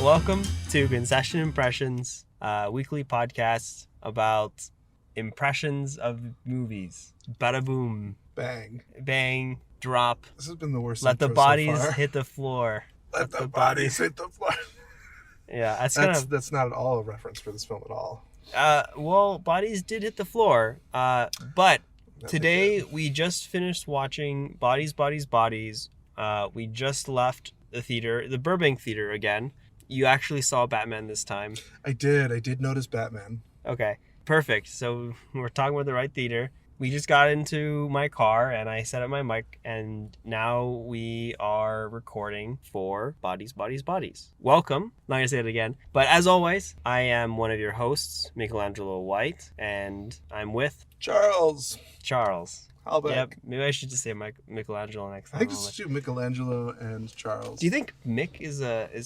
Welcome to Concession Impressions, weekly podcast about impressions of movies. Bada boom. Bang. Bang. Drop. This has been the worst. Let the bodies hit the floor. Let the bodies hit the floor. Yeah, that's not at all a reference for this film at all. Well, bodies did hit the floor. But today we just finished watching Bodies. We just left the theater, the Burbank Theater again. You actually saw Batman this time. I did notice Batman. Okay, perfect. So we're talking about the right theater. We just got into my car and I set up my mic, and now we are recording for Bodies. Welcome. Not gonna say it again. But as always, I am one of your hosts, Michelangelo White, and I'm with Charles. Hotdog. Yep. Maybe I should just say Michelangelo next time. I think just do Michelangelo and Charles. Do you think Mick is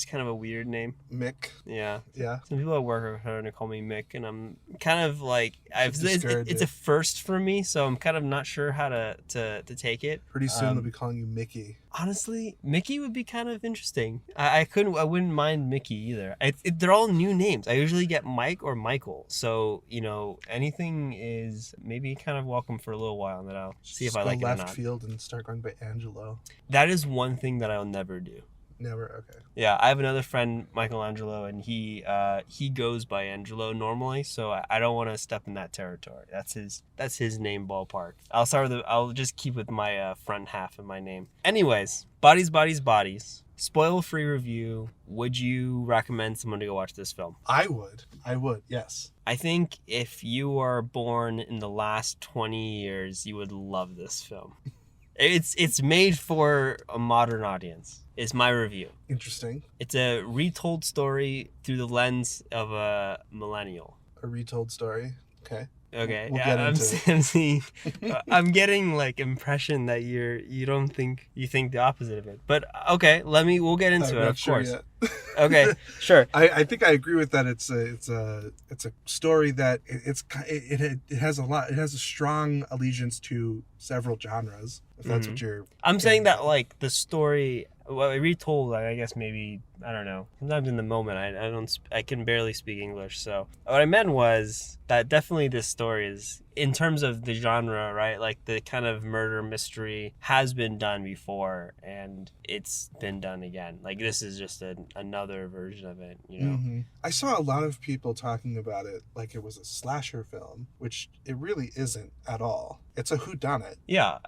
kind of a weird name? Mick. Yeah. Yeah. Some people at work are starting to call me Mick, and I'm kind of like, it's a first for me, so I'm kind of not sure how to take it. Pretty soon we'll be calling you Mickey. Honestly, Mickey would be kind of interesting. I wouldn't mind Mickey either. They're all new names. I usually get Mike or Michael, so anything is maybe kind of welcome for a little while, and then I'll see if I like it or not. Left field and start going by Angelo. That is one thing that I'll never do. Never. Okay. Yeah, I have another friend, Michelangelo, and he goes by Angelo normally, so I don't want to step in that territory. That's his name ballpark. I'll just keep with my front half of my name. Anyways, Bodies. Spoiler-free review. Would you recommend someone to go watch this film? I would. Yes. I think if you are born in the last 20 years, you would love this film. It's made for a modern audience, is my review. Interesting. It's a retold story through the lens of a millennial. A retold story. Okay. Okay. We'll get into it. I'm getting like impression that you think the opposite of it. But okay, we'll get into it, of course. Okay, sure. I think I agree with that. It's a story that it has a strong allegiance to several genres. If that's what you're. I'm saying that like the story. Well, retold, I guess maybe, I don't know. Sometimes in the moment, I can barely speak English. So what I meant was that definitely this story is, in terms of the genre, right? Like the kind of murder mystery has been done before, and it's been done again. Like this is just another version of it, Mm-hmm. I saw a lot of people talking about it like it was a slasher film, which it really isn't at all. It's a whodunit. Yeah,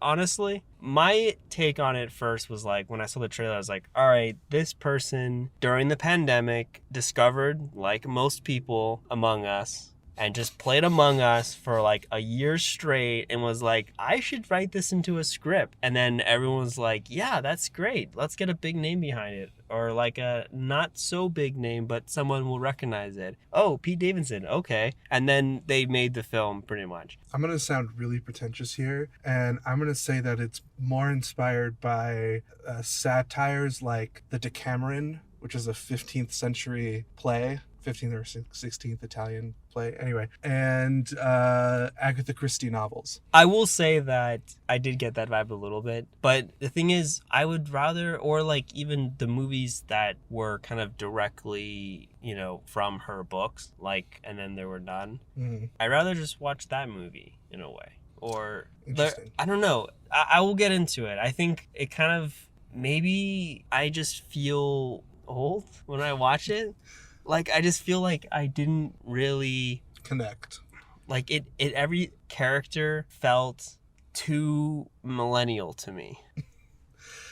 honestly, my take on it first was like, when I saw the trailer, I was like, all right, this person during the pandemic discovered, like most people among us, and just played Among Us for like a year straight and was like, I should write this into a script. And then everyone was like, yeah, that's great. Let's get a big name behind it. Or like a not so big name, but someone will recognize it. Oh, Pete Davidson. Okay. And then they made the film pretty much. I'm going to sound really pretentious here. And I'm going to say that it's more inspired by satires like The Decameron, which is a 15th century play. 15th or 16th Italian play. Anyway, and Agatha Christie novels. I will say that I did get that vibe a little bit, but the thing is, I would rather, or like even the movies that were kind of directly, from her books, like, and then they were done. Mm-hmm. I'd rather just watch that movie in a way. Or, I don't know. I will get into it. I think it kind of, maybe I just feel old when I watch it. Like, I just feel like I didn't really connect. Like, every character felt too millennial to me.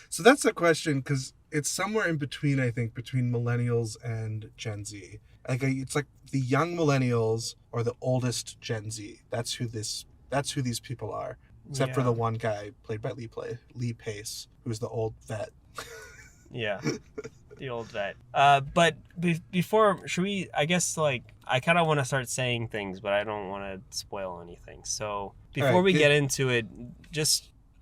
So that's the question, because it's somewhere in between, I think, between millennials and Gen Z. Like, it's like the young millennials or the oldest Gen Z. That's who these people are. Except for the one guy played by Lee Pace, who's the old vet. Yeah. The old vet. But before, should we, I guess, like, I kind of want to start saying things, but I don't want to spoil anything. So before we get into it,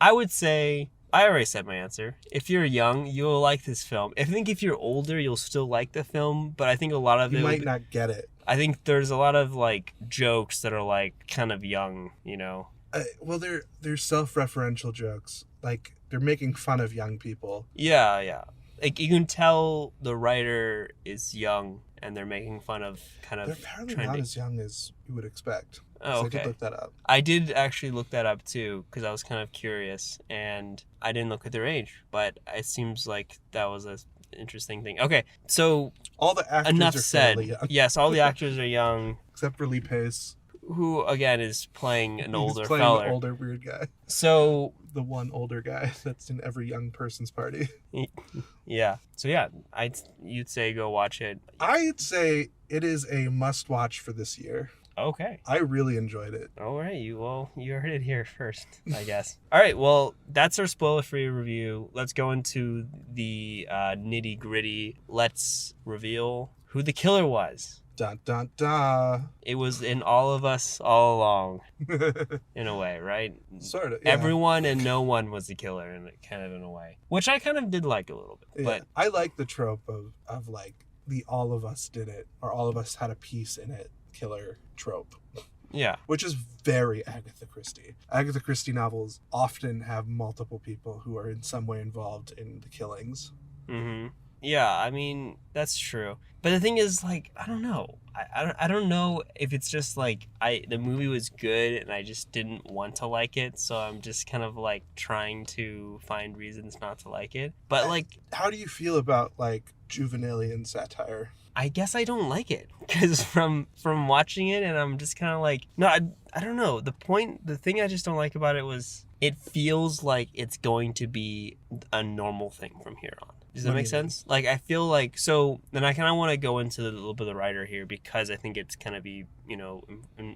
I would say, I already said my answer. If you're young, you'll like this film. I think if you're older, you'll still like the film, but I think a lot of you might not get it. I think there's a lot of, like, jokes that are, like, kind of young, Well, they're self-referential jokes. Like, they're making fun of young people. Yeah. like you can tell the writer is young and they're making fun of kind of They're apparently trying not to... as young as you would expect. Oh, So I okay. did look that up. I did actually look that up too because I was kind of curious, and I didn't look at their age, but it seems like that was a interesting thing. Okay, so All the actors enough are said. fairly young. Yes, all the actors are young, Except for Lee Pace. who again is playing an older He's playing feller. the older weird guy. So The one older guy that's in every young person's party. yeah, so yeah, you'd say go watch it. I'd say it is a must-watch for this year. Okay. I really enjoyed it. All right, you heard it here first, I guess. All right, well, that's our spoiler-free review. Let's go into the nitty-gritty. Let's reveal who the killer was. Dun dun dun. It was in all of us all along, in a way, right? Sort of. Yeah. Everyone and no one was the killer, in a way, which I kind of did like a little bit. Yeah. But I like the trope of like the all of us did it or all of us had a piece in it killer trope. yeah, Which is very Agatha Christie. Agatha Christie novels often have multiple people who are in some way involved in the killings. mm-hmm. Yeah, I mean, that's true. But the thing is, like, I don't know. I don't know if it's just like the movie was good and I just didn't want to like it, so I'm just kind of like trying to find reasons not to like it. But like, How do you feel about like juvenilian satire? I guess I don't like it because from watching it, and I'm just kind of like, no, I don't know. The thing I just don't like about it was it feels like it's going to be a normal thing from here on. Does that What do make you mean? sense? Like, I feel like, so then I kind of want to go into a little bit of the writer here because I think it's going to be,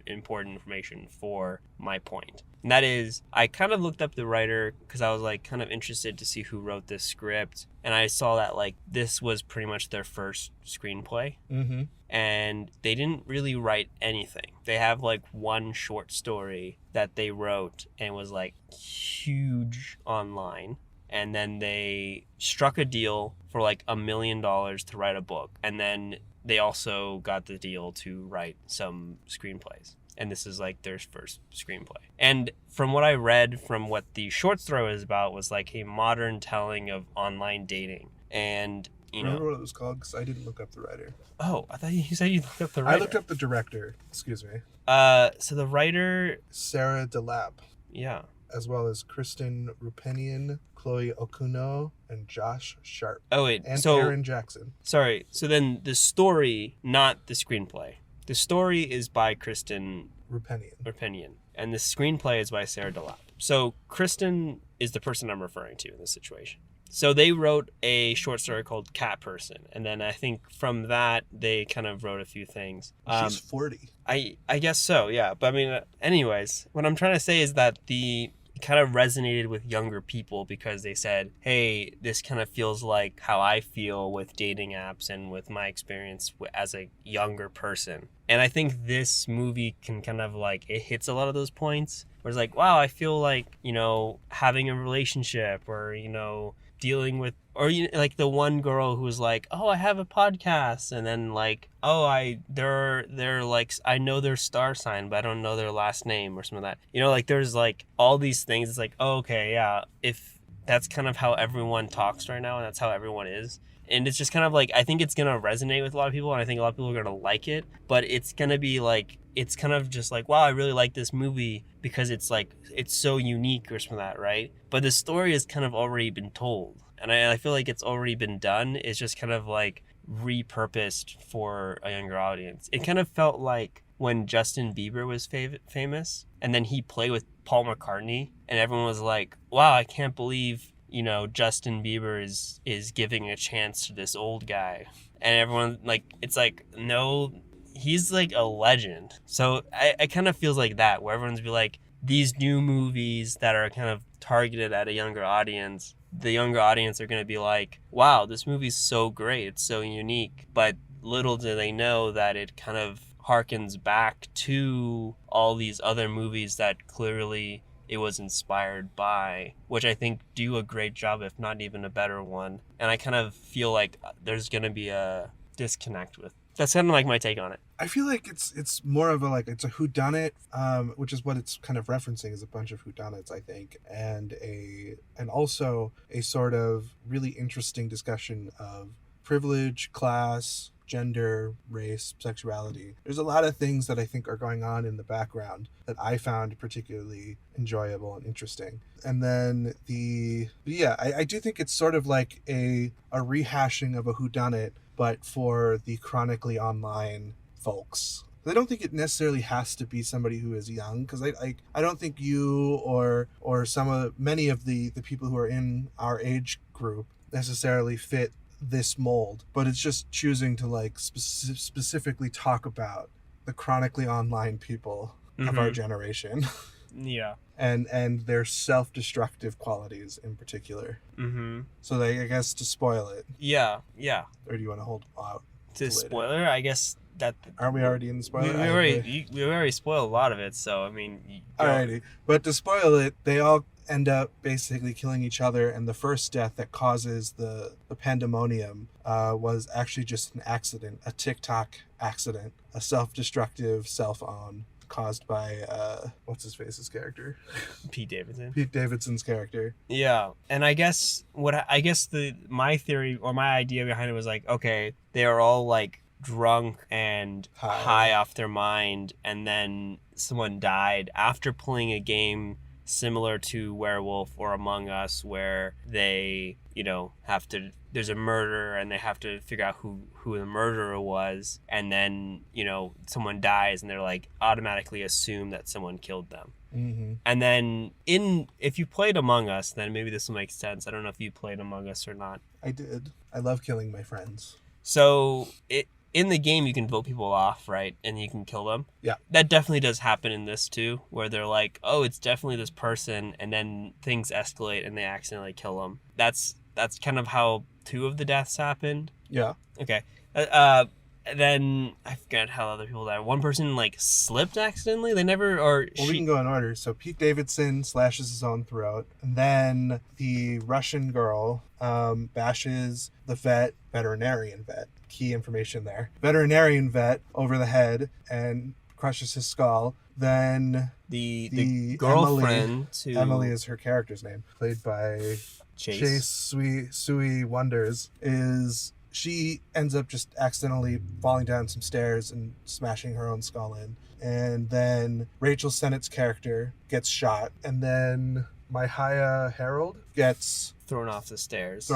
important information for my point. And that is, I kind of looked up the writer because I was like kind of interested to see who wrote this script. And I saw that like this was pretty much their first screenplay. Mm-hmm. And they didn't really write anything. They have like one short story that they wrote and was like huge online. And then they struck a deal for like $1 million to write a book. And then they also got the deal to write some screenplays. And this is like their first screenplay. And from what I read from what the short story was about was like a modern telling of online dating. And, Remember what it was called? Because I didn't look up the writer. Oh, I thought you said you looked up the writer. I looked up the director. Excuse me. So the writer... Sarah DeLapp. Yeah. As well as Kristen Rupenian, Chloe Okuno, and Josh Sharp. Oh, wait. And So, Aaron Jackson. sorry. So then the story, not the screenplay. The story is by Kristen Rupenian. and the screenplay is by Sarah DeLapp. So Kristen is the person I'm referring to in this situation. So they wrote a short story called Cat Person, and then I think from that they kind of wrote a few things. She's 40. I guess so, yeah. But I mean, anyways, what I'm trying to say is that it kind of resonated with younger people because they said, hey, this kind of feels like how I feel with dating apps and with my experience as a younger person. And I think this movie can kind of like, it hits a lot of those points where it's like, wow, I feel like, having a relationship or, dealing with, or like the one girl who was like, oh, I have a podcast, and then like, oh, they're like, I know their star sign but I don't know their last name or something like that, like there's like all these things. It's like, oh, okay, yeah, if that's kind of how everyone talks right now and that's how everyone is, and it's just kind of like, I think it's gonna resonate with a lot of people and I think a lot of people are gonna like it, but it's gonna be like, it's kind of just like, wow, I really like this movie because it's like, it's so unique or something like that, right? But the story has kind of already been told. And I feel like it's already been done. It's just kind of like repurposed for a younger audience. It kind of felt like when Justin Bieber was famous and then he played with Paul McCartney and everyone was like, wow, I can't believe, Justin Bieber is giving a chance to this old guy. And everyone like, it's like, no, he's like a legend. So I kind of feels like that, where everyone's be like, these new movies that are kind of targeted at a younger audience, the younger audience are going to be like, wow, this movie's so great, it's so unique. But little do they know that it kind of harkens back to all these other movies that clearly it was inspired by, which I think do a great job, if not even a better one. And I kind of feel like there's going to be a disconnect with. That's kind of like my take on it. I feel like it's more of a like it's a whodunit, which is what it's kind of referencing, is a bunch of whodunits, I think, and also a sort of really interesting discussion of privilege, class, gender, race, sexuality. There's a lot of things that I think are going on in the background that I found particularly enjoyable and interesting. And then I do think it's sort of like a rehashing of a whodunit, but for the chronically online folks. I don't think it necessarily has to be somebody who is young, because I don't think you or many of the people who are in our age group necessarily fit this mold, but it's just choosing to like specifically talk about the chronically online people of our generation. Yeah. And their self-destructive qualities in particular. So I guess to spoil it. Yeah. Or do you want to hold out to spoiler? I guess that aren't we already in the spoiler? We already spoiled a lot of it, so I mean. Alrighty, but to spoil it, they all end up basically killing each other, and the first death that causes the pandemonium was actually just an accident, a TikTok accident, a self-destructive self-own caused by what's his face's character, Pete Davidson's character. Yeah, and I guess my theory or my idea behind it was like, okay, they are all like drunk and high off their mind, and then someone died after playing a game similar to Werewolf or Among Us, where they, there's a murder and they have to figure out who the murderer was, and then, someone dies and they're like automatically assume that someone killed them. And then if you played Among Us, then maybe this will make sense. I don't know if you played Among Us or not. I did. I love killing my friends. So in the game, you can vote people off, right? And you can kill them. Yeah. That definitely does happen in this, too, where they're like, oh, it's definitely this person, and then things escalate and they accidentally kill them. That's kind of how 2 of the deaths happened. Yeah. Okay. Then I forget how other people died. One person, like, slipped accidentally. They never, we can go in order. So Pete Davidson slashes his own throat, and then the Russian girl bashes the veterinarian vet. Key information there. Veterinarian vet over the head and crushes his skull. Then the girlfriend Emily is her character's name, played by Chase Sui Wonders, she ends up just accidentally falling down some stairs and smashing her own skull in. And then Rachel Sennett's character gets shot, and then Maya Harold gets thrown off the stairs.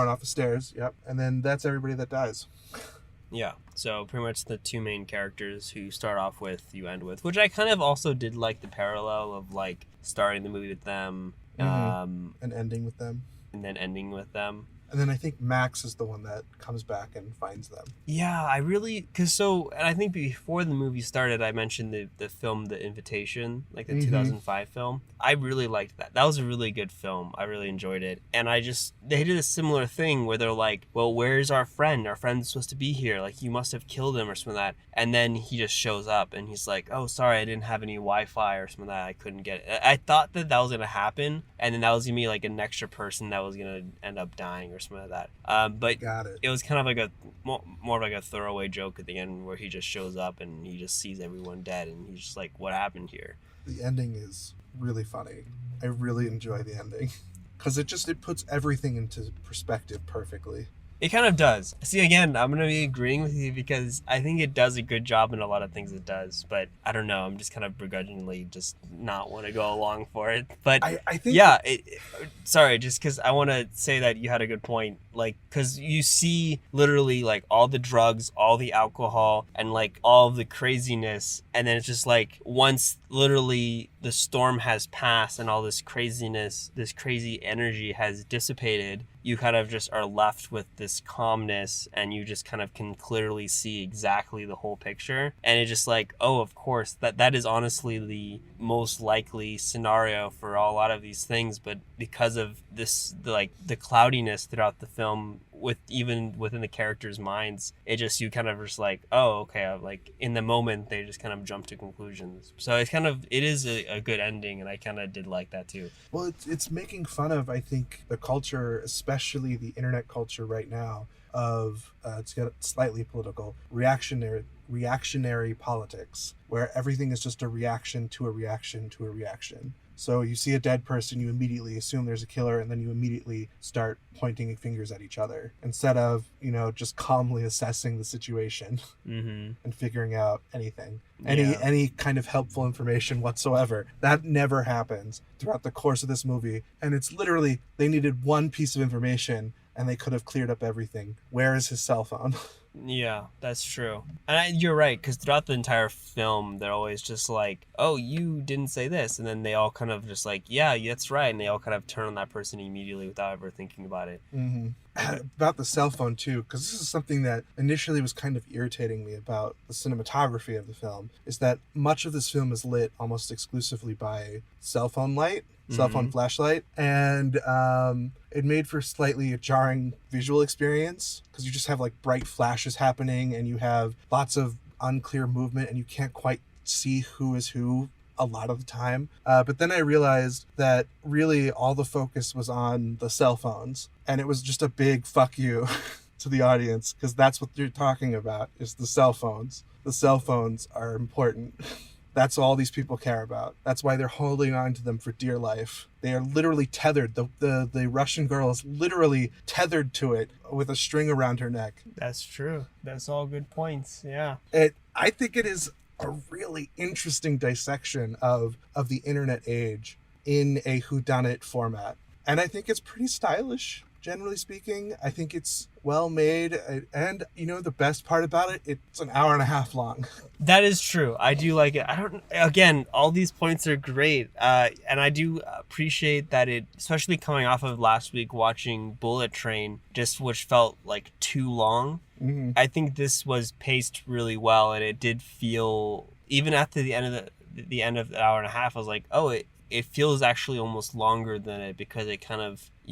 Yep. And then that's everybody that dies. Yeah, so pretty much the 2 main characters who start off with, you end with, which I kind of also did like the parallel of like starting the movie with them, and ending with them, and then ending with them. And then I think Max is the one that comes back and finds them. Yeah, and I think before the movie started, I mentioned the film The Invitation, like the 2005 film. I really liked that. That was a really good film. I really enjoyed it. And they did a similar thing where they're like, well, where's our friend? Our friend's supposed to be here. Like, you must have killed him or something like that. And then he just shows up and he's like, oh, sorry, I didn't have any Wi-Fi or something like that. I couldn't get it. I thought that was going to happen. And then that was going to be like an extra person that was going to end up dying or something like that. But it was kind of like more of like a throwaway joke at the end where he just shows up and he just sees everyone dead and he's just like, what happened here? The ending is really funny. I really enjoy the ending because it puts everything into perspective perfectly. It kind of does. See, again, I'm going to be agreeing with you because I think it does a good job in a lot of things it does. But I don't know. I'm just kind of begrudgingly just not want to go along for it. But I think... Yeah. Sorry, just because I want to say that you had a good point. Like, because you see literally like all the drugs, all the alcohol, and like all the craziness. And then it's just like once literally the storm has passed and all this craziness, this crazy energy has dissipated, you kind of just are left with this calmness and you just kind of can clearly see exactly the whole picture. And it's just like, oh, of course, that is honestly the most likely scenario for a lot of these things. But because of this, the cloudiness throughout the film, even within the characters' minds, you kind of just like, oh, okay, like in the moment they just kind of jump to conclusions. So it is a good ending, and I kind of did like that too. Well, it's making fun of, I think, the culture, especially the internet culture right now, of to get slightly political, reactionary reactionary politics, where everything is just a reaction to a reaction to a reaction. So you see a dead person, you immediately assume there's a killer, and then you immediately start pointing fingers at each other instead of, just calmly assessing the situation and figuring out anything. Any kind of helpful information whatsoever. That never happens throughout the course of this movie. And it's literally, they needed one piece of information and they could have cleared up everything. Where is his cell phone? Yeah, that's true. And you're right, because throughout the entire film, they're always just like, oh, you didn't say this. And then they all kind of just like, yeah, that's right. And they all kind of turn on that person immediately without ever thinking about it. About the cell phone, too, because this is something that initially was kind of irritating me about the cinematography of the film, is that much of this film is lit almost exclusively by cell phone flashlight, and it made for slightly a jarring visual experience because you just have like bright flashes happening and you have lots of unclear movement and you can't quite see who is who a lot of the time. But then I realized that really all the focus was on the cell phones, and it was just a big fuck you to the audience, because that's what you're talking about, is the cell phones. The cell phones are important. That's all these people care about. That's why they're holding on to them for dear life. They are literally tethered. The Russian girl is literally tethered to it with a string around her neck. That's true. That's all good points. Yeah. I think it is a really interesting dissection of the internet age in a whodunit format. And I think it's pretty stylish, generally speaking. I think it's well made. And the best part about it, it's an hour and a half long. That is true. I do like it. Again, all these points are great. And I do appreciate that it, especially coming off of last week watching Bullet Train, which felt like too long. Mm-hmm. I think this was paced really well, and it did feel, even after the end of the hour and a half, I was like, oh, it feels actually almost longer than it, because you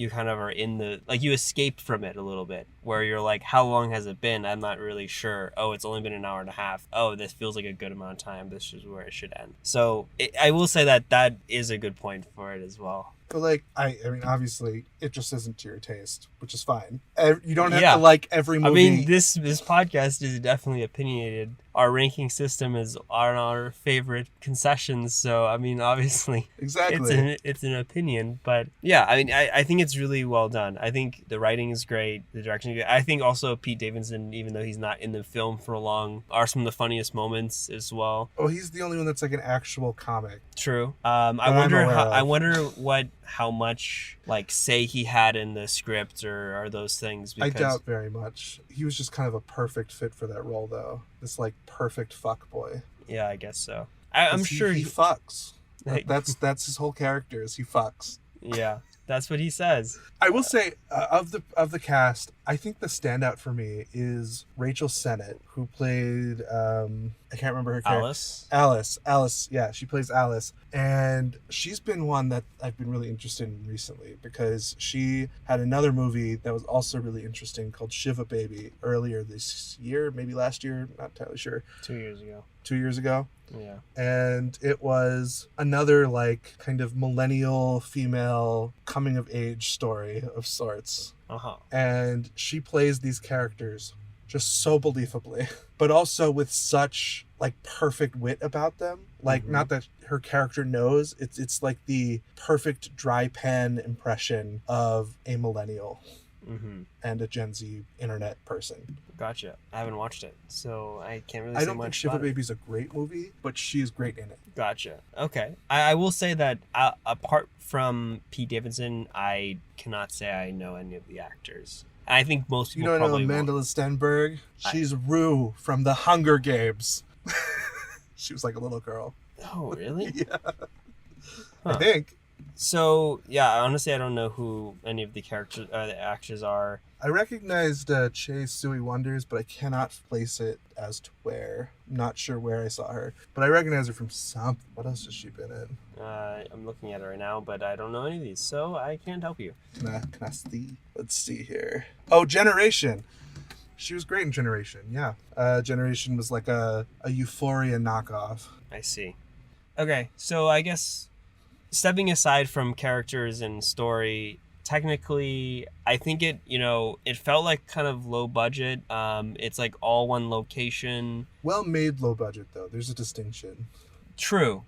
kind of are in the, like, you escaped from it a little bit, where you're like, how long has it been? I'm not really sure. Oh, it's only been an hour and a half. Oh, this feels like a good amount of time. This is where it should end. So I will say that is a good point for it as well. But I mean, obviously, it just isn't to your taste, which is fine. You don't have to like every movie. I mean, this podcast is definitely opinionated. Our ranking system is on our favorite concessions, so I mean, obviously, exactly, it's an opinion. But yeah, I mean, I think it's really well done. I think the writing is great, the direction is good. I think also Pete Davidson, even though he's not in the film for long, are some of the funniest moments as well. Oh, he's the only one that's like an actual comic. True. I wonder how much say he had in the script or those things. Because I doubt very much. He was just kind of a perfect fit for that role, though. This perfect fuck boy. Yeah, I guess so. I'm sure he fucks. That's his whole character, is he fucks. Yeah. That's what he says. I will say, of the cast, I think the standout for me is Rachel Sennett, who played I can't remember her character. Alice. Yeah, she plays Alice, and she's been one that I've been really interested in recently, because she had another movie that was also really interesting called Shiva Baby earlier this year, maybe last year, not entirely sure. 2 years ago. 2 years ago. Yeah. And it was another kind of millennial female coming of age story of sorts. Uh-huh. And she plays these characters just so believably, but also with such perfect wit about them. Not that her character knows, it's like the perfect dry pen impression of a millennial. Mm-hmm. And a Gen Z internet person. Gotcha. I haven't watched it, so I can't really say much. I don't think Shiva Baby's a great movie, but she is great in it. Gotcha. Okay. I will say that apart from Pete Davidson, I cannot say I know any of the actors. And I think most people probably know Amanda Stenberg. She's Rue from the Hunger Games. She was like a little girl. Oh, really? Yeah. Huh. I think. So, yeah, honestly, I don't know who any of the characters or the actors are. I recognized Che Sui Wonders, but I cannot place it as to where. I'm not sure where I saw her, but I recognize her from something. What else has she been in? I'm looking at her right now, but I don't know any of these, so I can't help you. Can I see? Let's see here. Oh, Generation. She was great in Generation, yeah. Generation was like a Euphoria knockoff. I see. Okay, so I guess stepping aside from characters and story, technically, I think it, it felt like kind of low budget. It's like all one location. Well made low budget though. There's a distinction. True.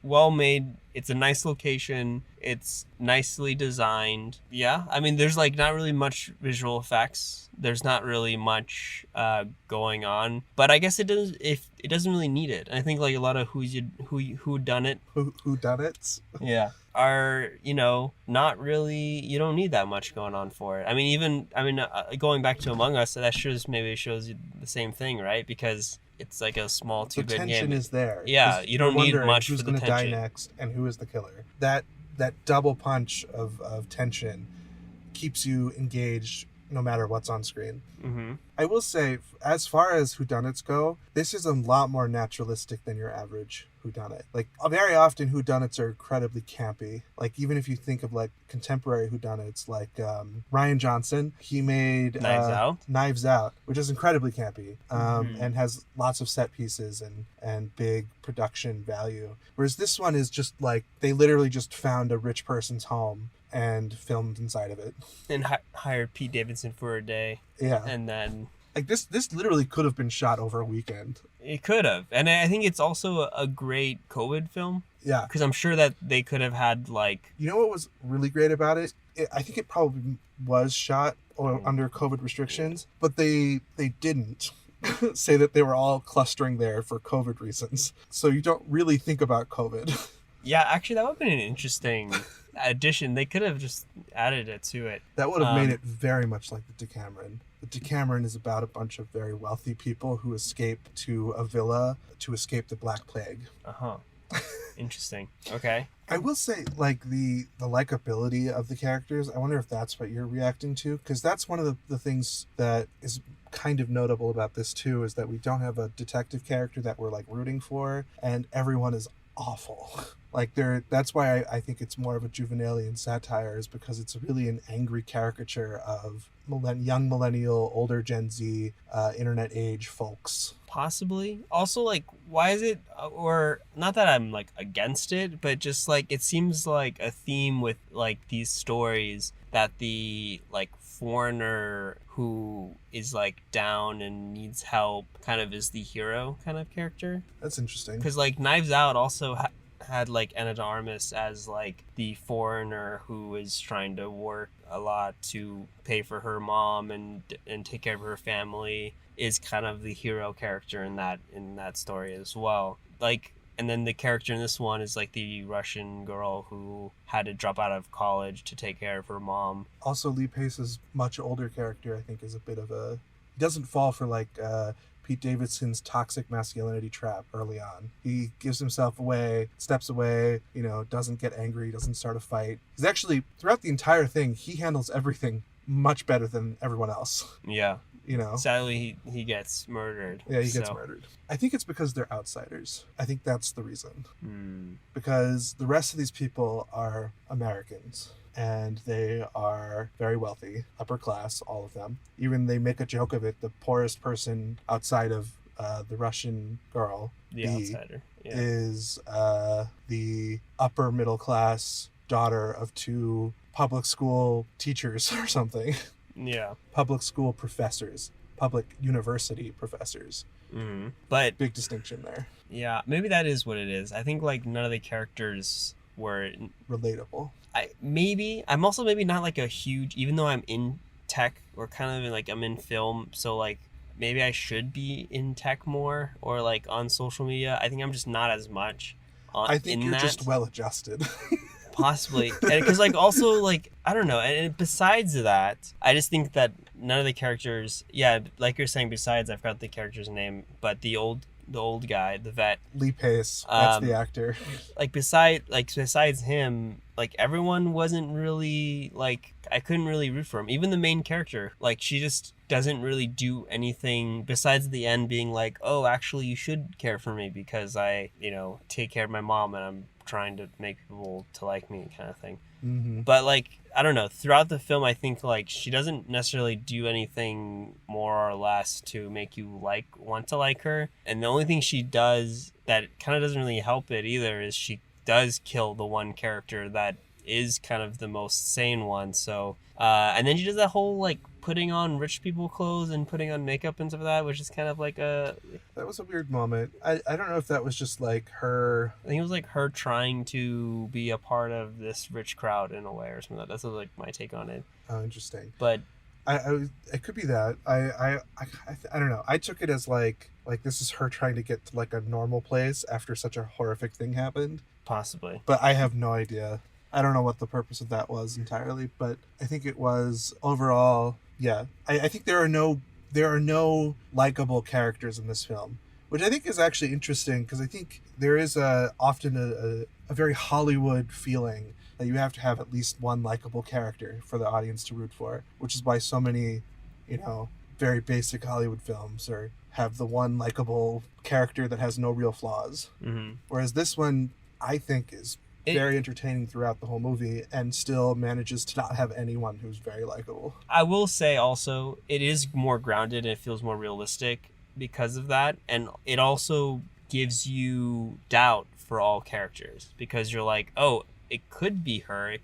Well made. It's a nice location. It's nicely designed. Yeah, I mean, there's like not really much visual effects. There's not really much going on. But I guess it does. If it doesn't really need it. I think like a lot of who done it. Who done it? Yeah. Are not really. You don't need that much going on for it. I mean, going back to Among Us, that maybe shows you the same thing, right? Because it's like a small The two-bit tension game. is there. Yeah, you don't need much who's for the gonna tension. die next and who is the killer. That double punch of tension keeps you engaged no matter what's on screen. Mm-hmm. I will say, as far as whodunits go, this is a lot more naturalistic than your average whodunit. Like, very often whodunits are incredibly campy. Like, even if you think of like contemporary whodunits, like Ryan Johnson, he made Knives Out, which is incredibly campy, and has lots of set pieces and big production value. Whereas this one is just like, they literally just found a rich person's home and filmed inside of it, and hired Pete Davidson for a day. Yeah, and then like this literally could have been shot over a weekend. It could have, and I think it's also a great COVID film. Yeah, because I'm sure that they could have had like. You know what was really great about it? I think it probably was shot under COVID restrictions, but they didn't say that they were all clustering there for COVID reasons. So you don't really think about COVID. Yeah, actually, that would have been an interesting addition. They could have just added it to it. That would have made it very much like the Decameron. The Decameron is about a bunch of very wealthy people who escape to a villa to escape the Black Plague. Interesting. Okay. I will say, like, the likability of the characters, I wonder if that's what you're reacting to, because that's one of the things that is kind of notable about this too, is that we don't have a detective character that we're like rooting for, and everyone is awful. Like, that's why I think it's more of a Juvenalian satire, is because it's really an angry caricature of young millennial, older Gen Z, internet age folks. Possibly. Also, like, why is it, or not that I'm like against it, but just like it seems like a theme with like these stories that the like foreigner who is like down and needs help kind of is the hero kind of character. That's interesting. Because like Knives Out also had like Ana de Armas as like the foreigner who is trying to work a lot to pay for her mom and take care of her family, is kind of the hero character in that story as well. Like, and then the character in this one is like the Russian girl who had to drop out of college to take care of her mom. Also, Lee Pace's much older character, I think, is a bit of a... He doesn't fall for like Pete Davidson's toxic masculinity trap early on. He gives himself away, steps away, doesn't get angry, doesn't start a fight. He's actually, throughout the entire thing, he handles everything much better than everyone else. Yeah. Sadly, he gets murdered. Yeah, he gets murdered. I think it's because they're outsiders. I think that's the reason. Because the rest of these people are Americans, and they are very wealthy, upper class, all of them. Even they make a joke of it. The poorest person outside of the Russian girl, the outsider, is the upper middle class daughter of two public school teachers or something. Yeah. Public school professors, public university professors. But big distinction there. Yeah, maybe that is what it is. I think like none of the characters were relatable. I'm also maybe not like a huge, even though I'm in tech or kind of like I'm in film, so like maybe I should be in tech more or like on social media. I think I'm just not as much I think you're just well adjusted. Possibly. Because like also like I don't know, and besides that, I just think that none of the characters, like you're saying, besides I've got the character's name, but the old guy, the vet, Lee Pace, that's the actor. Like besides him, like everyone wasn't really like, I couldn't really root for him. Even the main character, like she just doesn't really do anything besides the end being like, oh, actually you should care for me because I, take care of my mom and I'm trying to make people to like me kind of thing. But like, I don't know, throughout the film I think like she doesn't necessarily do anything more or less to make you want to like her, and the only thing she does that kind of doesn't really help it either is she does kill the one character that is kind of the most sane one. So, and then she does that whole like putting on rich people clothes and putting on makeup and stuff like that, which is kind of like that was a weird moment. I don't know if that was just like her. I think it was like her trying to be a part of this rich crowd in a way or something. That's like my take on it. Oh, interesting. But it could be that. I don't know. I took it as like this is her trying to get to like a normal place after such a horrific thing happened. Possibly. But I have no idea. I don't know what the purpose of that was entirely, but I think it was overall, yeah. I think there are no likable characters in this film, which I think is actually interesting because I think there is often a very Hollywood feeling that you have to have at least one likable character for the audience to root for, which is why so many, very basic Hollywood films have the one likable character that has no real flaws. Mm-hmm. Whereas this one, I think, is very entertaining throughout the whole movie and still manages to not have anyone who's very likable. I will say also, it is more grounded and it feels more realistic because of that. And it also gives you doubt for all characters because you're like, oh, it could be her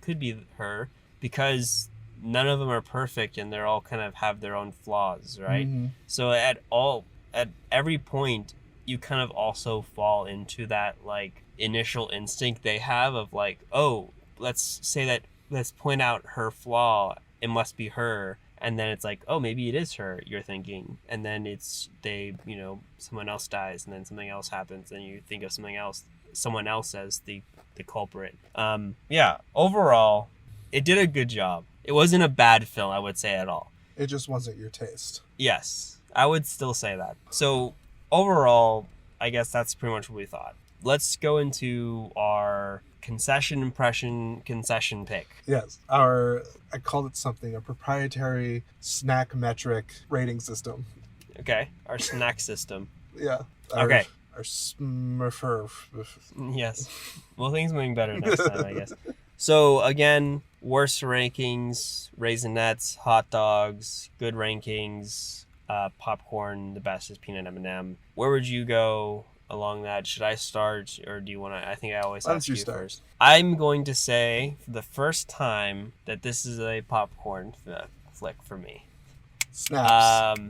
because none of them are perfect and they're all kind of have their own flaws, right? Mm-hmm. So at every point, you kind of also fall into that like initial instinct they have of like, oh, let's point out her flaw, it must be her, and then it's like, oh, maybe it is her, you're thinking, and then it's someone else dies and then something else happens and you think of someone else as the culprit. Overall it did a good job. It wasn't a bad film, I would say, at all. It just wasn't your taste. Yes, I would still say that. So overall, I guess that's pretty much what we thought. Let's go into our concession pick. Yes, I called it something, a proprietary snack metric rating system. Okay, our snack system. Yeah. Okay. Our Smurfer. Yes. Well, things moving better next time, I guess. So again, worst rankings: Raisinettes, hot dogs. Good rankings: popcorn. The best is peanut M&M. Where would you go along that? Should I start, or do you want to? I think I always ask you first. I'm going to say for the first time that this is a popcorn flick for me. Snaps.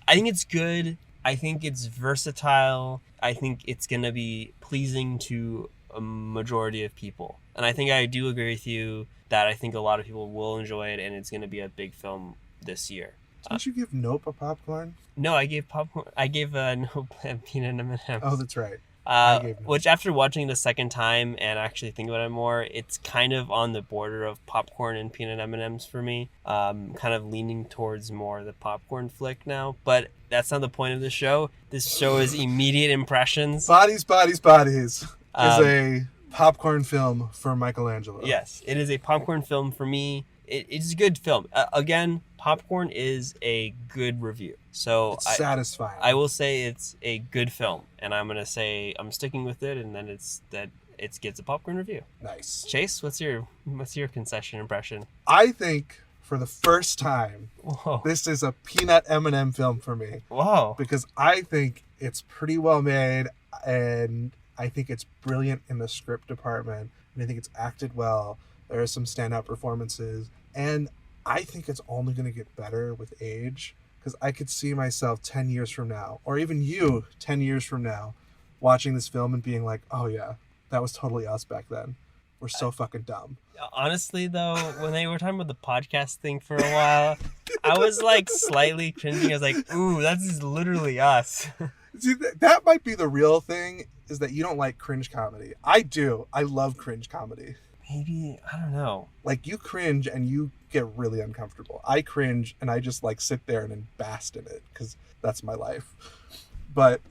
I think it's good. I think it's versatile. I think it's going to be pleasing to a majority of people. And I think I do agree with you that I think a lot of people will enjoy it and it's going to be a big film this year. Didn't you give Nope a popcorn? No, I gave popcorn. I gave Nope peanut M&Ms. Oh, that's right. Which after watching it a second time and actually thinking about it more, it's kind of on the border of popcorn and peanut M&Ms for me. Kind of leaning towards more the popcorn flick now, but that's not the point of the show. This show is immediate impressions. Bodies is a popcorn film for Michelangelo. Yes, it is a popcorn film for me. It's a good film. Again, popcorn is a good review. So it's satisfying. I will say it's a good film, and I'm gonna say I'm sticking with it, and then it gets a popcorn review. Nice. Chase, what's your concession impression? I think for the first time, Whoa. This is a peanut M&M film for me. Wow. Because I think it's pretty well made, and I think it's brilliant in the script department, and I think it's acted well. There are some standout performances, and I think it's only going to get better with age, because I could see myself 10 years from now, or even you 10 years from now, watching this film and being like, oh yeah, that was totally us back then. We're so fucking dumb. Honestly, though, when they were talking about the podcast thing for a while, I was like slightly cringing. I was like, ooh, that's literally us. See, that might be the real thing, is that you don't like cringe comedy. I do. I love cringe comedy. Maybe, I don't know. Like, you cringe and you get really uncomfortable. I cringe and I just like sit there and bask in it because that's my life. But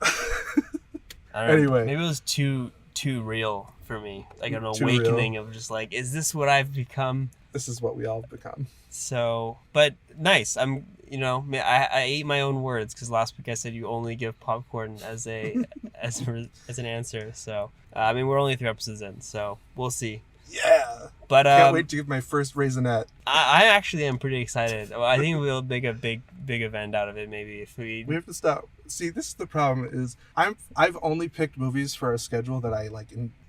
I don't know. Anyway, maybe it was too real for me. Like an Too awakening real. of just like, is this what I've become? this is what we all become. So, but nice. I ate my own words because last week I said you only give popcorn as an answer. So, we're only 3 episodes in, so we'll see. Yeah. But can't wait to give my first raisinette. I actually am pretty excited. I think we'll make a big big event out of it. Maybe if we have to stop. See, this is the problem. Is I've only picked movies for our schedule that I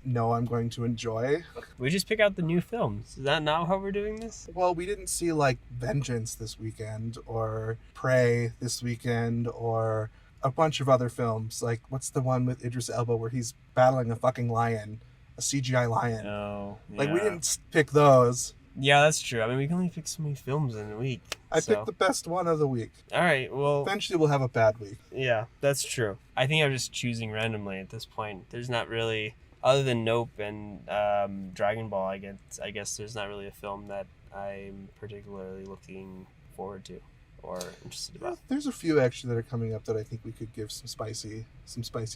know I'm going to enjoy. We just pick out the new films. Is that not how we're doing this? Well, we didn't see Vengeance this weekend or Prey this weekend or a bunch of other films. What's the one with Idris Elba where he's battling a fucking lion, a CGI lion? Oh, we didn't pick those. Yeah, that's true. I mean, we can only pick so many films in a week. I picked the best one of the week. All right, well... Eventually we'll have a bad week. Yeah, that's true. I think I'm just choosing randomly at this point. There's not really... Other than Nope and Dragon Ball, I guess there's not really a film that I'm particularly looking forward to or interested about. There's a few, actually, that are coming up that I think we could give some spicy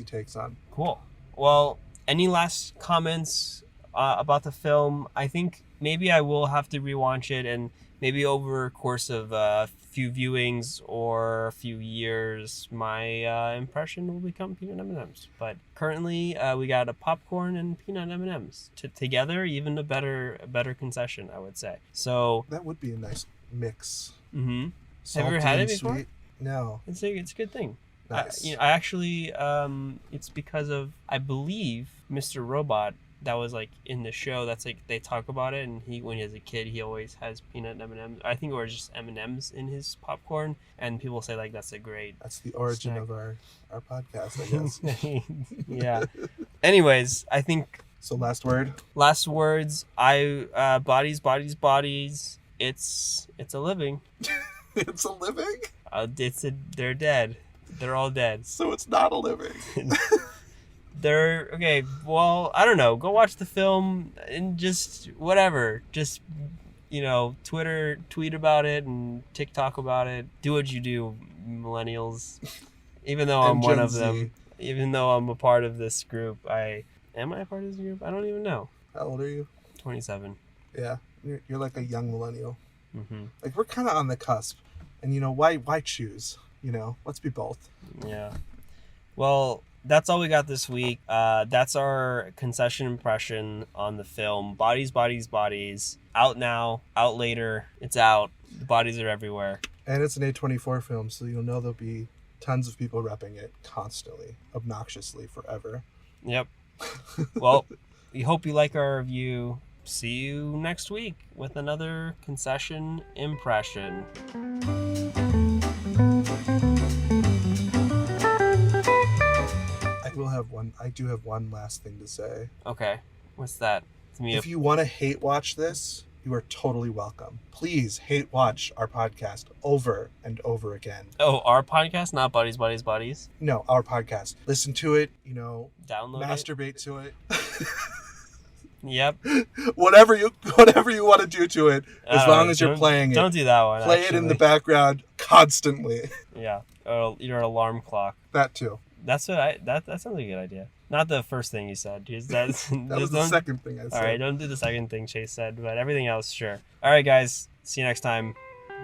takes on. Cool. Well, any last comments about the film? I think... Maybe I will have to rewatch it, and maybe over a course of a few viewings or a few years, my impression will become peanut M&Ms. But currently, we got a popcorn and peanut M&Ms together, even a better concession, I would say. So that would be a nice mix. Mm-hmm. Have you ever had it before? Sweet. No. It's a good thing. Nice. I actually, it's because of, I believe, Mr. Robot. That was in the show. That's they talk about it, and when he was a kid, he always has peanut M&Ms. I think it was just M&Ms in his popcorn, and people say that's a great. That's the origin snack. Of our podcast, I guess. Yeah. Anyways, I think. So last words. Bodies. It's a living. It's a living. They're dead. They're all dead. So it's not a living. They're okay. Well, I don't know. Go watch the film and just whatever. Just tweet about it and TikTok about it. Do what you do, millennials. Even though I'm one of them. Even though I'm a part of this group, am I a part of this group? I don't even know. How old are you? 27. Yeah, you're like a young millennial. Mm-hmm. We're kind of on the cusp, and why choose? Let's be both. Yeah. Well. That's all we got this week. That's our concession impression on the film. Bodies. Out now, out later. It's out. The bodies are everywhere. And it's an A24 film, so you'll know there'll be tons of people repping it constantly, obnoxiously, forever. Yep. Well, we hope you like our review. See you next week with another concession impression. I do have one last thing to say. Okay. What's that? If you want to hate watch this, you are totally welcome. Please hate watch our podcast over and over again. Oh, our podcast, not Bodies. No, our podcast. Listen to it, download masturbate to it. Yep. Whatever you want to do to it, as long as you're playing it. Don't do that one. Play it in the background constantly. Yeah. Your alarm clock. That too. That sounds like a good idea. Not the first thing you said. That was the second thing I said. All right, don't do the second thing Chase said, but everything else, sure. All right, guys. See you next time.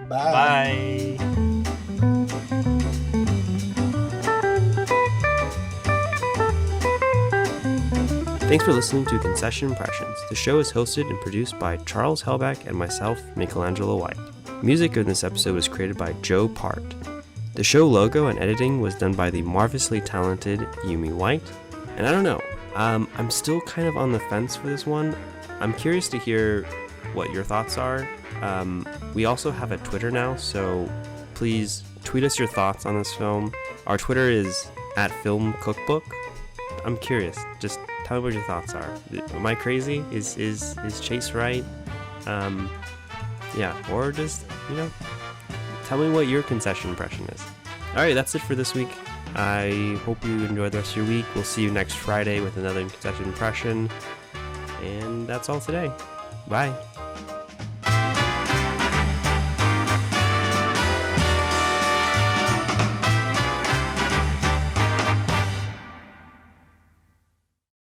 Bye. Thanks for listening to Concession Impressions. The show is hosted and produced by Charles Hellback and myself, Michelangelo White. Music in this episode was created by Joe Part. The show logo and editing was done by the marvelously talented Yumi White. And I don't know, I'm still kind of on the fence for this one. I'm curious to hear what your thoughts are. We also have a Twitter now, so please tweet us your thoughts on this film. Our Twitter is @FilmCookbook. I'm curious, just tell me what your thoughts are. Am I crazy? Is Chase right? Yeah, or just, tell me what your concession impression is. All right, that's it for this week. I hope you enjoy the rest of your week. We'll see you next Friday with another concession impression. And that's all today. Bye.